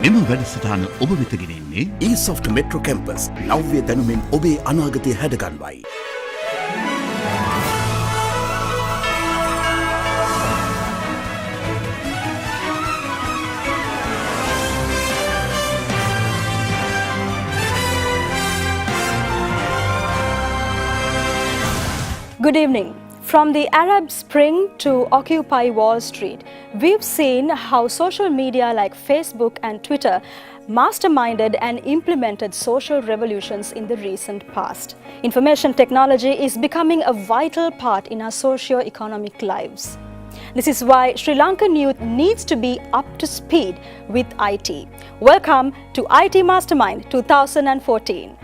මෙම වැඩසටහන ඔබ වෙත ගෙනෙන්නේ eSoft Metro Campus නව්‍ය දැනුමෙන් ඔබේ අනාගතය හැඩගන්වයි. Good evening. From the Arab Spring to Occupy Wall Street, we've seen how social media like Facebook and Twitter masterminded and implemented social revolutions in the recent past. Information technology is becoming a vital part in our socio-economic lives. This is why Sri Lankan youth needs to be up to speed with IT. Welcome to IT Mastermind 2014.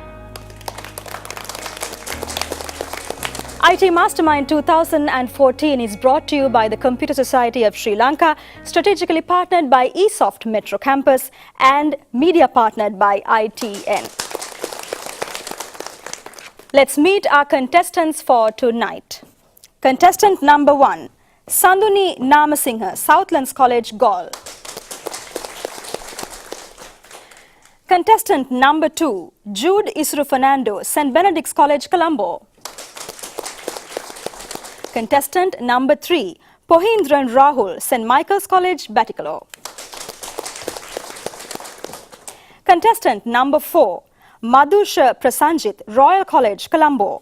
IT Mastermind 2014 is brought to you by the Computer Society of Sri Lanka, strategically partnered by eSoft Metro Campus and media partnered by ITN. Let's meet our contestants for tonight. Contestant number 1, Sanduni Namasinghe, Southlands College, Galle. Contestant number 2, Jude Isru Fernando, St. Benedict's College, Colombo. Contestant number 3, Pohindran Rahul, St. Michael's College, Batticaloa. Contestant number 4, Madhusha Prasanjit, Royal College, Colombo.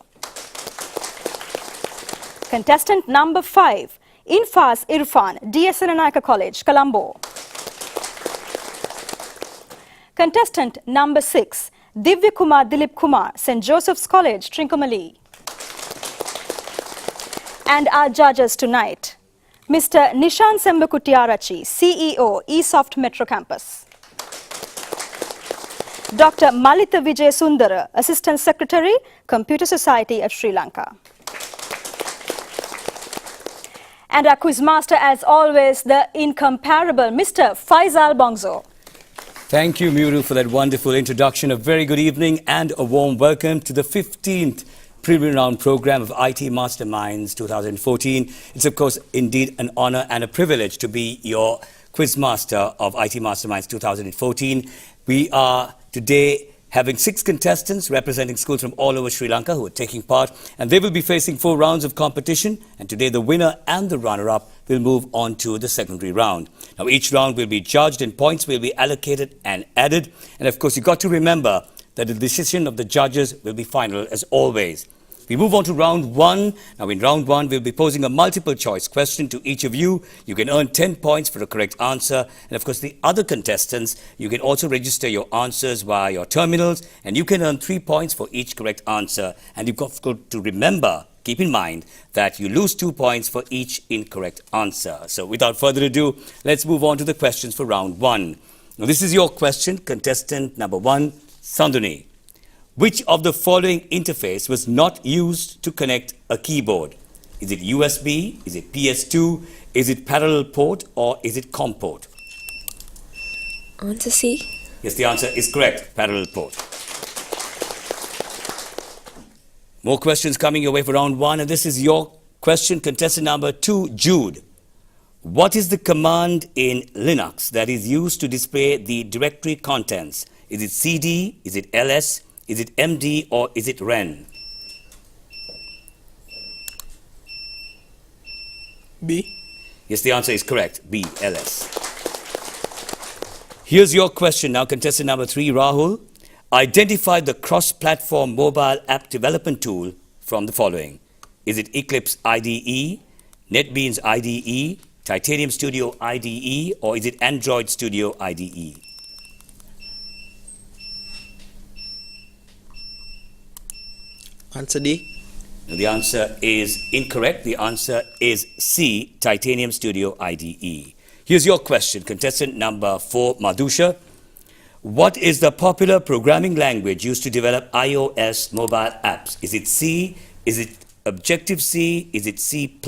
Contestant number 5, Infaz Irfan, DS Serenaka College, Colombo. Contestant number 6, Divya Kumar Dilip Kumar, St. Joseph's College, Trincomalee. And our judges tonight, Mr. Nishan Sembakuttiarachi, CEO, eSoft Metro Campus. Dr. Malitha Vijay Sundara, Assistant Secretary, Computer Society of Sri Lanka. And our quizmaster, as always, the incomparable Mr. Faisal Bongzo. Thank you, Muru, for that wonderful introduction. A very good evening and a warm welcome to the 15th preliminary round program of IT Masterminds 2014. It's, of course, indeed an honor and a privilege to be your quizmaster of IT Masterminds 2014. We are today having 6 contestants representing schools from all over Sri Lanka who are taking part, and they will be facing 4 rounds of competition, and today the winner and the runner-up will move on to the secondary round. Now, each round will be judged and points will be allocated and added, and of course, you've got to remember that the decision of the judges will be final as always. We move on to round 1. Now in round 1, we'll be posing a multiple choice question to each of you. You can earn 10 points for a correct answer. And of course, the other contestants, you can also register your answers via your terminals, and you can earn 3 points for each correct answer. And you've got to remember, keep in mind, that you lose 2 points for each incorrect answer. So without further ado, let's move on to the questions for round 1. Now this is your question, contestant number 1, Sanduni. Which of the following interface was not used to connect a keyboard? Is it USB, is it PS2, is it parallel port, or is it COM port? Answer C. Yes, the answer is correct, parallel port. More questions coming your way for round 1, and this is your question, contestant number 2, Jude. What is the command in Linux that is used to display the directory contents? Is it CD, is it ls, is it md, or is it ren? B. Yes, the answer is correct, B, ls. Here's your question now, contestant number 3, Rahul. Identify the cross-platform mobile app development tool from the following. Is it Eclipse IDE, NetBeans IDE, Titanium Studio IDE, or is it Android Studio IDE? Answer D. Now, the answer is incorrect. The answer is C, Titanium Studio IDE. Here's your question, contestant number 4, Madhusha. What is the popular programming language used to develop iOS mobile apps? Is it C, is it Objective-C, is it C++,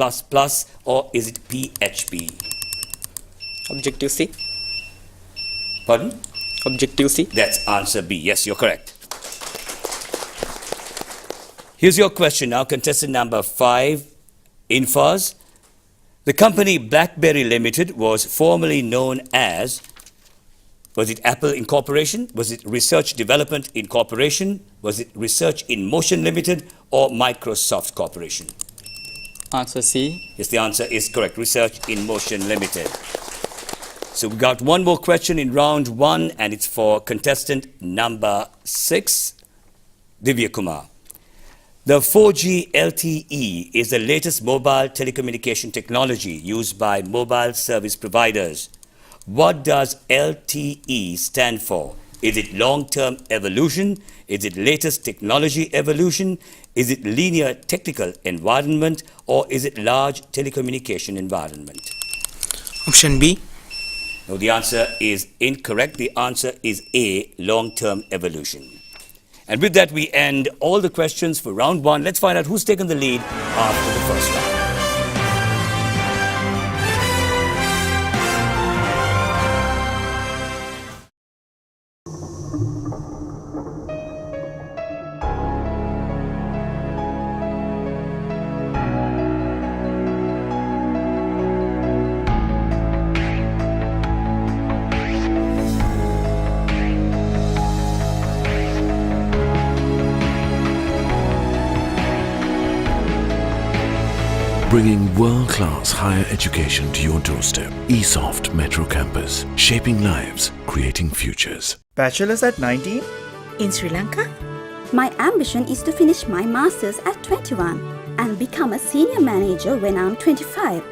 or is it PHP? Objective-C. Pardon? Objective-C. That's answer B. Yes, you're correct. Here's your question now, contestant number 5, Infaz. The company BlackBerry Limited was formerly known as Was it Apple Incorporation? Was it Research Development Incorporation? Was it Research in Motion Limited or Microsoft Corporation? Answer C. Yes, the answer is correct. Research in Motion Limited. So we got one more question in round one, and it's for contestant number 6, Divya Kumar. The 4G LTE is the latest mobile telecommunication technology used by mobile service providers. What does LTE stand for? Is it long-term evolution? Is it latest technology evolution? Is it linear technical environment? Or is it large telecommunication environment? Option B. No, the answer is incorrect. The answer is A, long-term evolution. And with that, we end all the questions for round one. Let's find out who's taken the lead after the first round. Bringing world-class higher education to your doorstep. eSoft Metro Campus. Shaping lives, creating futures. Bachelor's at 19? In Sri Lanka? My ambition is to finish my master's at 21 and become a senior manager when I'm 25.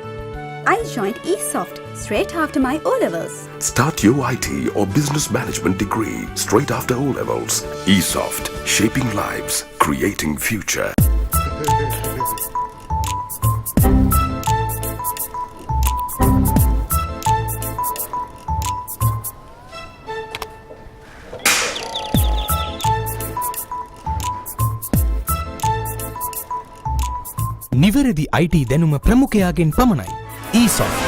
I joined eSoft straight after my O-levels. Start your IT or business management degree straight after O-levels. eSoft, shaping lives, creating future. නිවැරදි IT දැනුම ප්‍රමුඛයාගෙන් පමණයි. eSoft.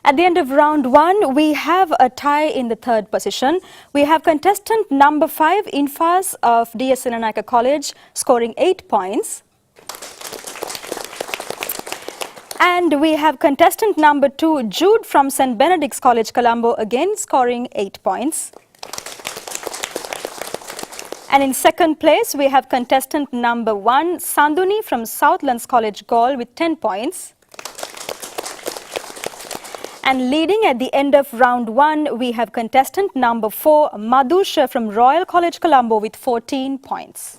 At the end of round one, we have a tie in the third position. We have contestant number 5, Infas of DS Senanayake College, scoring 8 points. And we have contestant number 2, Jude from St. Benedict's College, Colombo, again scoring 8 points. And in second place, we have contestant number 1, Sanduni from Southlands College, Gaul, with 10 points. And leading at the end of round one, we have contestant number 4, Madhusha from Royal College, Colombo, with 14 points.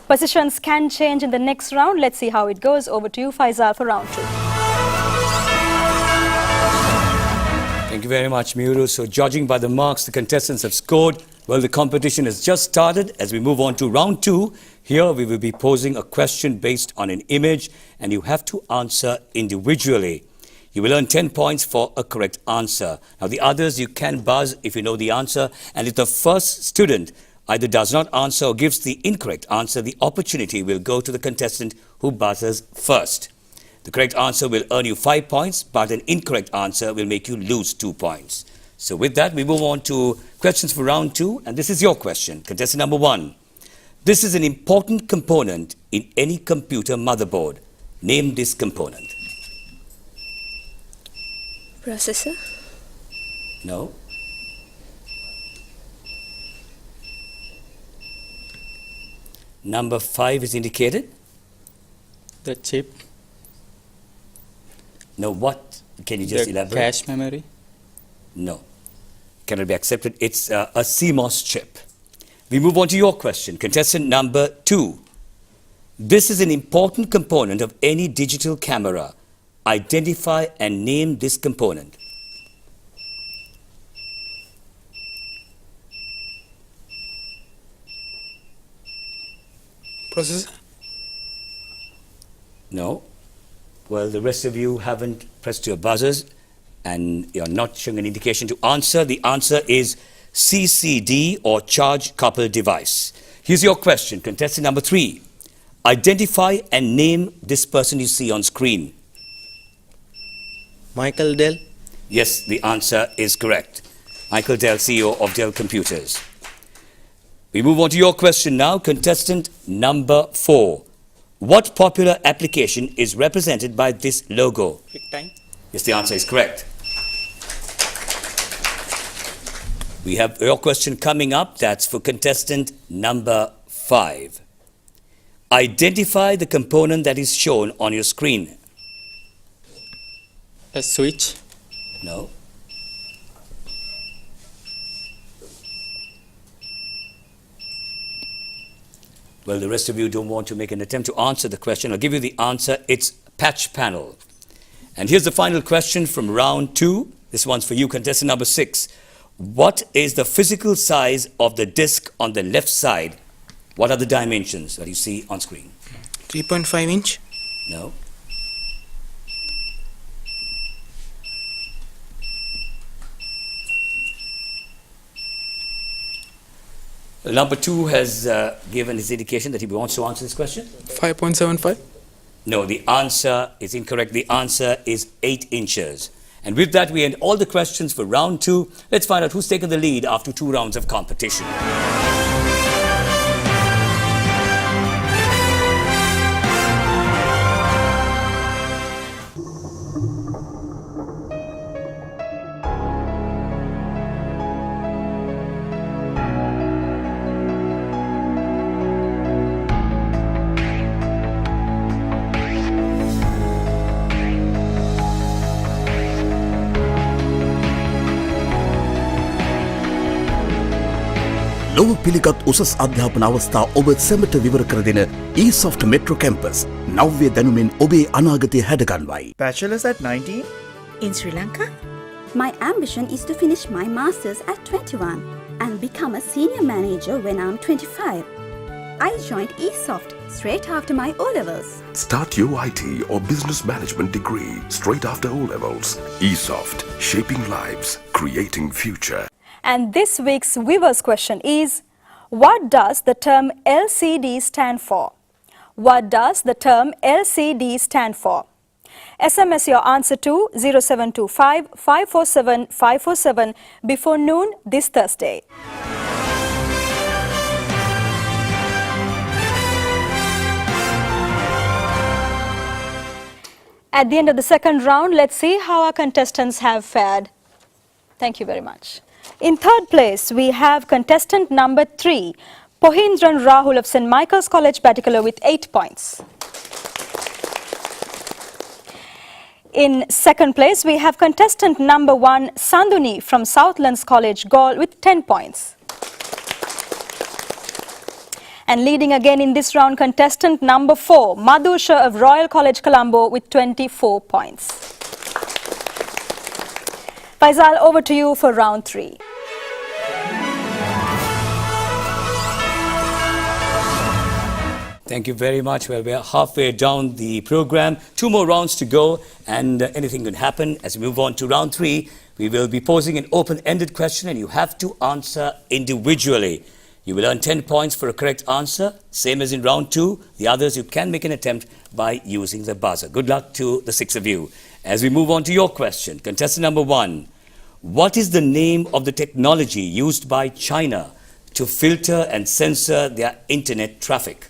Positions can change in the next round. Let's see how it goes. Over to you, Faisal, for round 2. Thank you very much, Miuru. So judging by the marks the contestants have scored, well, the competition has just started. As we move on to round 2, here we will be posing a question based on an image, and you have to answer individually. You will earn 10 points for a correct answer. Now, the others, you can buzz if you know the answer, and if the first student either does not answer or gives the incorrect answer, the opportunity will go to the contestant who buzzes first. The correct answer will earn you 5 points, but an incorrect answer will make you lose 2 points. So with that, we move on to questions for round 2, and this is your question. Contestant number 1. This is an important component in any computer motherboard. Name this component. Processor? No. Number 5 is indicated. The chip. No, what? Can you just The elaborate? cache memory. No. Cannot be accepted. It's a CMOS chip. We move on to your question. Contestant number 2. This is an important component of any digital camera. Identify and name this component. Processor. No. Well, the rest of you haven't pressed your buzzers and you're not showing an indication to answer. The answer is CCD, or charge coupled device. Here's your question. Contestant number 3. Identify and name this person you see on screen. Michael Dell. Yes, the answer is correct. Michael Dell, CEO of Dell Computers. We move on to your question now. Contestant number 4. What popular application is represented by this logo? Quick time. Yes, the answer is correct. We have your question coming up. That's for contestant number 5. Identify the component that is shown on your screen. A switch. No. Well, the rest of you don't want to make an attempt to answer the question. I'll give you the answer. It's patch panel. And here's the final question from round 2. This one's for you, contestant number 6. What is the physical size of the disc on the left side? What are the dimensions that you see on screen? 3.5 inch. No. Number 2 has given his indication that he wants to answer this question. 5.75. No, the answer is incorrect. The answer is 8 inches. And with that, we end all the questions for round 2. Let's find out who's taken the lead after 2 rounds of competition. ලොව පිළිගත් උසස් අධ්‍යාපන අවස්ථා ඔබ සැමට විවර කර දෙන eSoft Metro Campus නව්‍ය දැනුමින් ඔබේ අනාගතය හැඩගන්වයි. Bachelor's at 19? In Sri Lanka, my ambition is to finish my master's at 21 and become a senior manager when I'm 25. I joined eSoft straight after my O-levels. Start your IT or business management degree straight after O-levels. eSoft, shaping lives, creating future. And this week's viewer's question is, what does the term LCD stand for? What does the term LCD stand for? SMS your answer to 0725 547 547 before noon this Thursday. At the end of the second round, let's see how our contestants have fared. Thank you very much. In third place, we have contestant number 3, Pohindran Rahul of St. Michael's College, Batticaloa with 8 points. In second place, we have contestant number 1, Sanduni from Southlands College, Gaul with 10 points. And leading again in this round, contestant number 4, Madhusha of Royal College, Colombo with 24 points. Faisal, over to you for round 3. Thank you very much. Well, we're halfway down the program. 2 more rounds to go, and anything can happen. As we move on to round 3, we will be posing an open-ended question, and you have to answer individually. You will earn 10 points for a correct answer, same as in round 2. The others, you can make an attempt by using the buzzer. Good luck to the 6 of you. As we move on to your question, contestant number 1, what is the name of the technology used by China to filter and censor their internet traffic?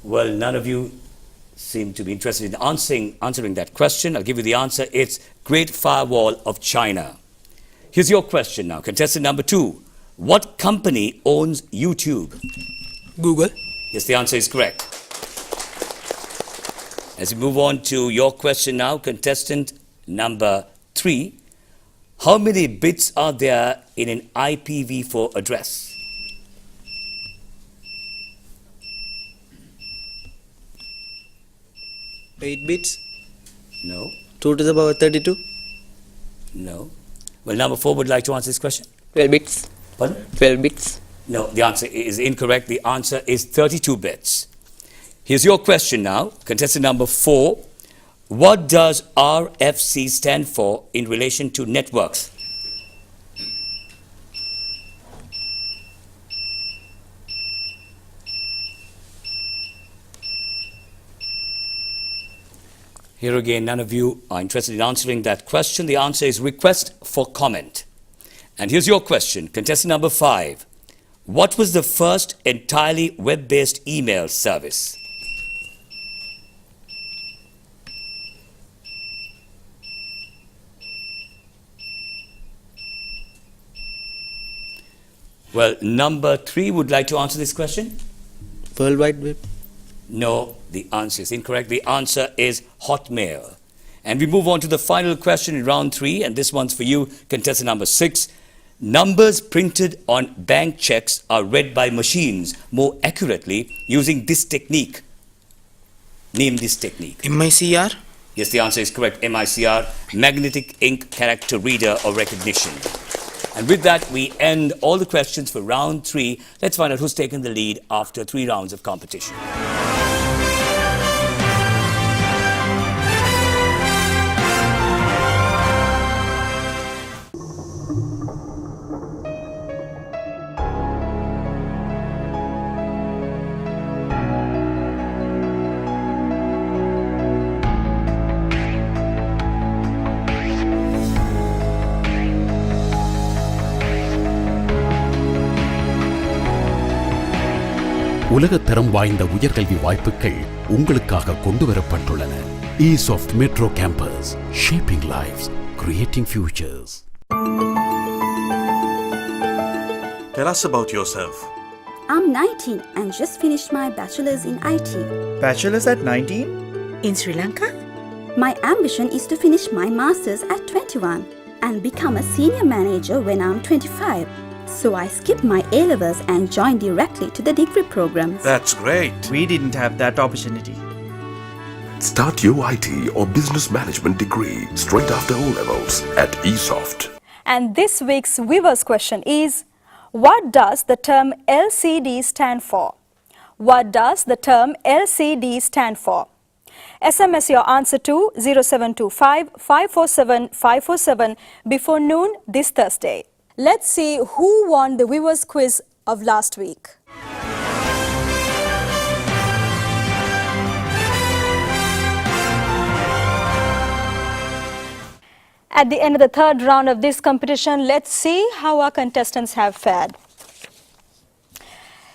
Well, none of you seem to be interested in answering that question. I'll give you the answer. It's Great Firewall of China. Here's your question now. Contestant number 2. What company owns YouTube? Google. Yes, the answer is correct. As we move on to your question now, contestant number 3. How many bits are there in an IPv4 address? Eight bits. No. 2 to the power 32. No. Well, number 4 would like to answer this question. 12 bits. Pardon? 12 bits. No, the answer is incorrect. The answer is 32 bits. Here's your question now. Contestant number 4. What does RFC stand for in relation to networks? Here again, none of you are interested in answering that question. The answer is request for comment. And here's your question, contestant number 5. What was the first entirely web-based email service? Well, number 3 would like to answer this question. World Wide Web. No, the answer is incorrect. The answer is Hotmail. And we move on to the final question in round 3, and this one's for you, contestant number 6. Numbers printed on bank checks are read by machines more accurately using this technique. Name this technique. MICR. Yes, the answer is correct. MICR, magnetic ink character reader or recognition. And with that, we end all the questions for round 3. Let's find out who's taken the lead after 3 rounds of competition. உலகத்தரம் வாய்ந்த உயர்கல்வி வாய்ப்புகள் உங்களுக்காக கொண்டு வரப்பட்டுள்ளன. E-Soft Metro Campus, shaping lives, creating futures. Tell us about yourself. I'm 19 and just finished my bachelor's in IT. Bachelor's at 19? In Sri Lanka? My ambition is to finish my master's at 21 and become a senior manager when I'm 25. So I skipped my A-levels and joined directly to the degree programs. That's great. We didn't have that opportunity. Start your IT or business management degree straight after O-levels at E-Soft. And this week's viewer's question is, what does the term LCD stand for? What does the term LCD stand for? SMS your answer to 0725 547 547 before noon this Thursday. Let's see who won the viewers quiz of last week. At the end of the third round of this competition, let's see how our contestants have fared.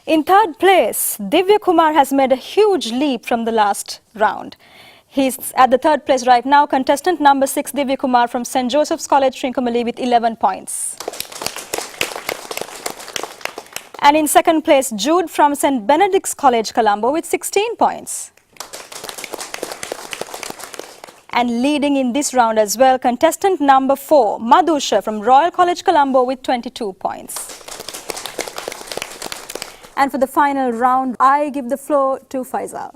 In third place, Divya Kumar has made a huge leap from the last round. He's at the third place right now, contestant number 6, Divya Kumar from St. Joseph's College, Trincomalee with 11 points. And in second place, Jude from St. Benedict's College, Colombo with 16 points. And leading in this round as well, contestant number 4, Madhusha from Royal College, Colombo with 22 points. And for the final round, I give the floor to Faisal.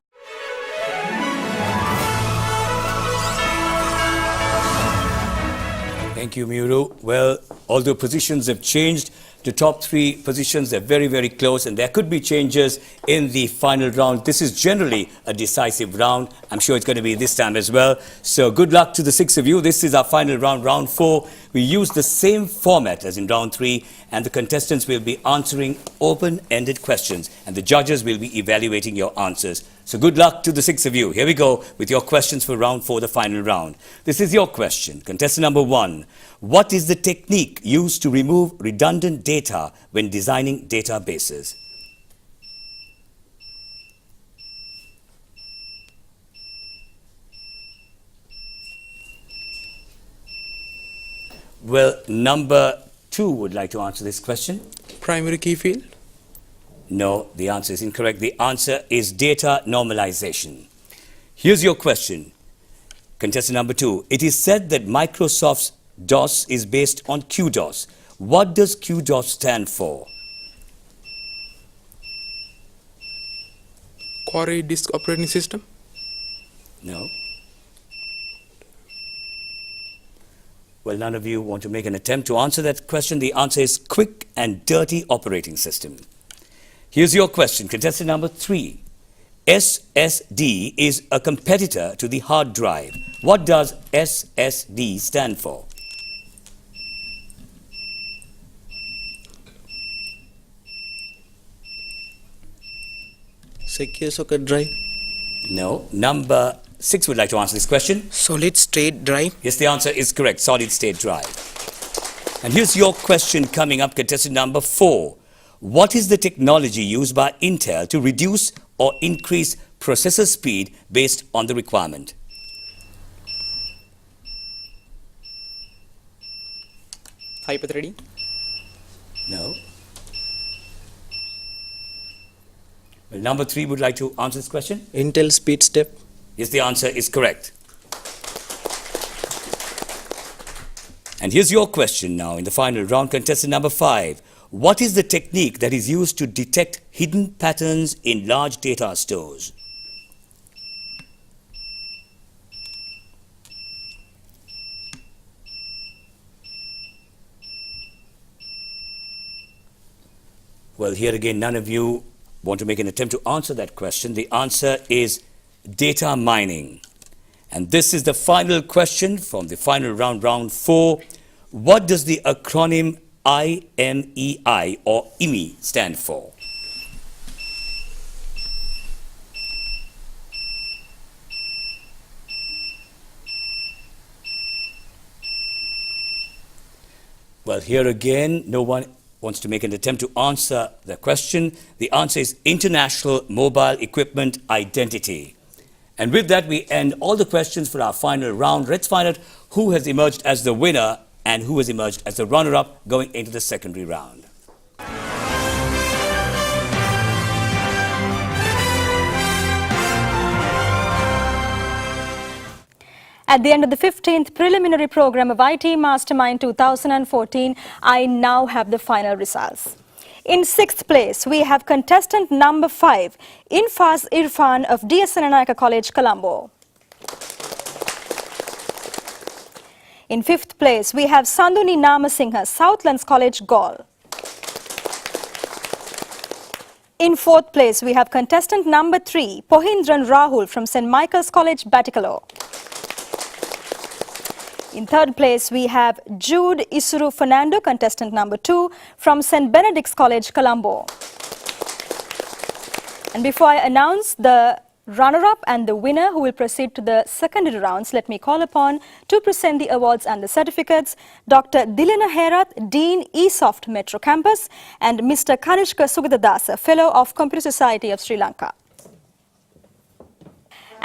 Thank you, Miru. Well, although positions have changed, the top 3 positions are very, very close, and there could be changes in the final round. This is generally a decisive round. I'm sure it's going to be this time as well. So good luck to the 6 of you. This is our final round, round 4. We use the same format as in round 3, and the contestants will be answering open-ended questions, and the judges will be evaluating your answers. So good luck to the 6 of you. Here we go with your questions for round 4, the final round. This is your question. Contestant number 1. What is the technique used to remove redundant data when designing databases? Well, number 2 would like to answer this question. Primary key field. No, the answer is incorrect. The answer is data normalization. Here's your question. Contestant number 2. It is said that Microsoft's DOS is based on QDOS. What does QDOS stand for? Quarry disk operating system. No. Well, none of you want to make an attempt to answer that question. The answer is quick and dirty operating system. Here's your question. Contestant number 3. SSD is a competitor to the hard drive. What does SSD stand for? Secure socket drive. No. Number 6 would like to answer this question. Solid state drive. Yes, the answer is correct. Solid state drive. And here's your question coming up, contestant number 4. What is the technology used by Intel to reduce or increase processor speed based on the requirement? Hyper-threading. No. Well, number 3 would like to answer this question. Intel speed step. Yes, the answer is correct. And here's your question now in the final round, contestant number 5. What is the technique that is used to detect hidden patterns in large data stores? Well, here again, none of you want to make an attempt to answer that question. The answer is data mining. And this is the final question from the final round, round 4. What does the acronym IMEI or IME stand for? Well, here again, no one wants to make an attempt to answer the question. The answer is International Mobile Equipment Identity. And with that, we end all the questions for our final round. Let's find out who has emerged as the winner and who has emerged as the runner-up going into the secondary round. At the end of the 15th preliminary program of IT Mastermind 2014, I now have the final results. In 6th place, we have contestant number 5, Infaz Irfan of DS Senanayaka College, Colombo. In 5th place, we have Sanduni Namasinghe, Southlands College, Gaul. In 4th place, we have contestant number 3, Pohindran Rahul from St. Michael's College, Batticaloa. In 3rd place, we have Jude Isuru Fernando, contestant number 2 from St. Benedict's College, Colombo. And before I announce the runner-up and the winner who will proceed to the secondary rounds, let me call upon to present the awards and the certificates Dr. Dilena Herath, Dean, eSoft Metro Campus, and Mr. Kanishka Sugadadasa, Fellow of Computer Society of Sri Lanka.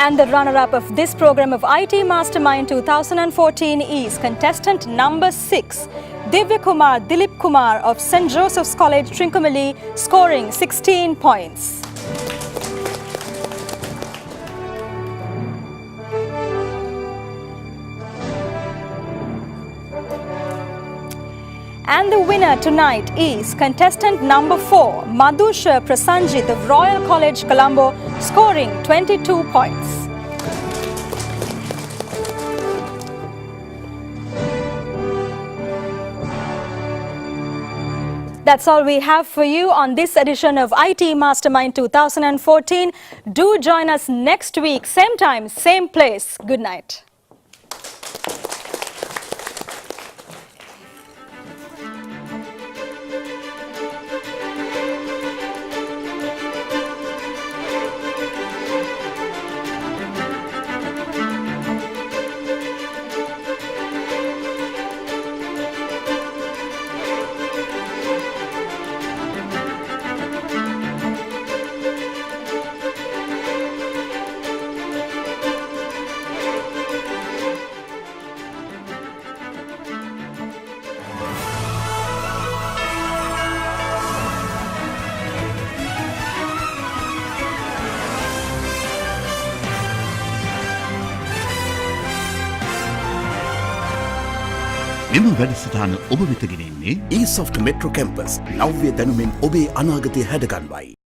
And the runner-up of this program of IT Mastermind 2014 is contestant number 6, Divya Kumar Dilip Kumar of St. Joseph's College, Trincomalee, scoring 16 points. And the winner tonight is contestant number 4, Madhusha Prasanjit of Royal College, Colombo, scoring 22 points. That's all we have for you on this edition of IT Mastermind 2014. Do join us next week, same time, same place. Good night. මෙම වැඩසටහන ඔබ වෙත ගෙනෙන්නේ eSoft Metro Campus නව්‍ය දැනුමෙන් ඔබේ අනාගතය හැඩගන්වයි.